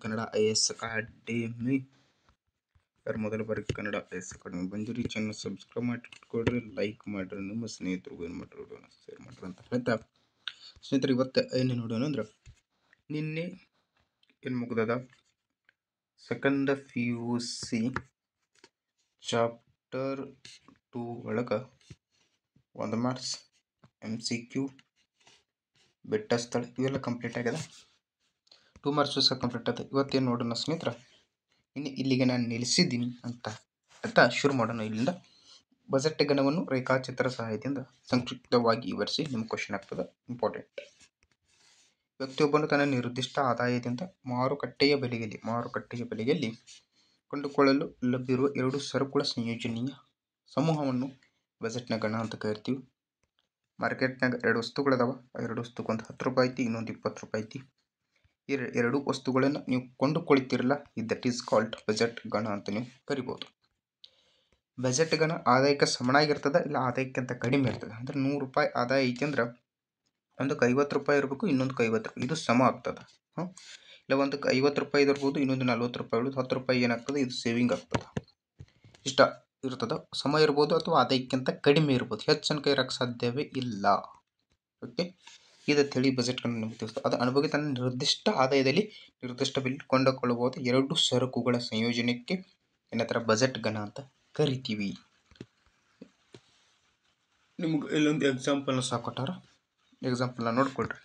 Kannada IAS academy. ಯಾರು ಮೊದಲ ಬಾರಿಗೆ ಕನ್ನಡ IAS ಅಕಾಡೆಮಿ ಬಂದಿರಿ, ಚಾನಲ್ ಸಬ್ಸ್ಕ್ರೈಬ್ ಮಾಡಿಟ್ಕೊಡ್ರಿ, ಲೈಕ್ ಮಾಡಿರಿ, ನಿಮ್ಮ ಸ್ನೇಹಿತರಿಗೂ ಏನು ಮಾಡಿರಿ ಶೇರ್ ಮಾಡಿರಿ ಅಂತ ಹೇಳ್ತಾ ಸ್ನೇಹಿತರೆ, ಇವತ್ತು ಏನು ನೋಡೋಣ ಅಂದ್ರೆ ನಿನ್ನೆ ಏನು ಮುಗ್ದದ ಸೆಕೆಂಡ್ PUC ಚಾಪ್ಟರ್ 2 ಒಳಗೆ 1 ಮಾರ್ಕ್ಸ್ MCQ ಬೆಟ್ಟ ಸ್ಥಳ ಇವೆಲ್ಲ ಕಂಪ್ಲೀಟ್ ಆಗ್ಯದ. 2 ಮಾರ್ಕ್ಸ್ ಸಹ ಕಂಪ್ಲೀಟ್ ಆದ. ಇವತ್ತೇನು ನೋಡೋಣ ಸ್ನೇಹಿತರೆ, ಇಲ್ಲಿಗೆ ನಾನು ನಿಲ್ಲಿಸಿದ್ದೀನಿ ಅಂತ ಶುರು ಮಾಡೋಣ. ಇಲ್ಲಿಂದ ಬಜೆಟ್ ಗಣವನ್ನು ರೇಖಾಚಿತ್ರ ಸಹಾಯದಿಂದ ಸಂಕ್ಷಿಪ್ತವಾಗಿ ವಿವರಿಸಿ ನಿಮ್ಗೆ ಕ್ವಶನ್ ಆಗ್ತದೆ. ಇಂಪಾರ್ಟೆಂಟ್. ವ್ಯಕ್ತಿಯೊಬ್ಬನು ತನ್ನ ನಿರ್ದಿಷ್ಟ ಆದಾಯದಿಂದ ಮಾರುಕಟ್ಟೆಯ ಬೆಲೆಯಲ್ಲಿ ಕೊಂಡುಕೊಳ್ಳಲು ಲಭ್ಯವಿರುವ 2 ಸರಕುಗಳ ಸಂಯೋಜನೆಯ ಸಮೂಹವನ್ನು ಬಜೆಟ್ನ ಗಣ ಅಂತ ಕರಿತೀವಿ. ಮಾರ್ಕೆಟ್ನಾಗ 2 ವಸ್ತುಗಳದಾವ. 2 ವಸ್ತುಕ್ಕೆ ಒಂದು 10 ರೂಪಾಯಿ ಐತಿ, ಇನ್ನೊಂದು 20 ರೂಪಾಯಿ ಐತಿ. ಈ 2 ವಸ್ತುಗಳನ್ನು ನೀವು ಕೊಂಡುಕೊಳ್ತಿರಲ್ಲ, ದಟ್ ಈಸ್ ಕಾಲ್ಡ್ ಬಜೆಟ್ ಗಣ ಅಂತ ನೀವು ಕರಿಬೋದು. ಬಜೆಟ್ ಗಣ ಆದಾಯಕ್ಕೆ ಸಮನಾಗಿರ್ತದೆ, ಇಲ್ಲ ಆದಾಯಕ್ಕಿಂತ ಕಡಿಮೆ ಇರ್ತದೆ. ಅಂದ್ರೆ 100 ರೂಪಾಯಿ ಆದಾಯ ಐತಿ ಅಂದ್ರೆ ಒಂದಕ್ಕೆ 50 ರೂಪಾಯಿ ಇರಬೇಕು, ಇನ್ನೊಂದಕ್ಕೆ 50 ರೂಪಾಯಿ, ಇದು ಸಮ ಆಗ್ತದೆ. ಇಲ್ಲ ಒಂದಕ್ಕೆ 50 ರೂಪಾಯಿ ಇರ್ಬೋದು, ಇನ್ನೊಂದು 40 ರೂಪಾಯಿ ಉಳಿದು 10 ರೂಪಾಯಿ ಏನಾಗ್ತದೆ, ಇದು ಸೇವಿಂಗ್ ಆಗ್ತದೆ. ಇಷ್ಟ ಇರ್ತದೆ. ಸಮ ಇರ್ಬೋದು ಅಥವಾ ಆದಾಯಕ್ಕಿಂತ ಕಡಿಮೆ ಇರ್ಬೋದು, ಹೆಚ್ಚು ಇರೋಕ್ಕೆ ಸಾಧ್ಯವೇ ಇಲ್ಲ. ಓಕೆ, ಇದು ತಿಳಿ ಬಜೆಟ್ ಗಣ ನಿಮಗೆ ತಿಳಿಸ್ತದೆ. ಅದು ಅನುಭವಿ ತನ್ನ ನಿರ್ದಿಷ್ಟ ಆದಾಯದಲ್ಲಿ ನಿರ್ದಿಷ್ಟ ಬೆಲೆ ಕೊಂಡುಕೊಳ್ಳಬಹುದು 2 ಸರಕುಗಳ ಸಂಯೋಜನೆಗೆ ಏನಂತಾರೆ, ಬಜೆಟ್ ಗಣ ಅಂತ ಕರಿತೀವಿ. ನಿಮ್ಗೆ ಇಲ್ಲೊಂದು ಎಕ್ಸಾಂಪಲ್ನ ಸಹ ಕೊಟ್ಟಾರ, ಎಕ್ಸಾಂಪಲ್ನ ನೋಡ್ಕೊಳ್ರಿ.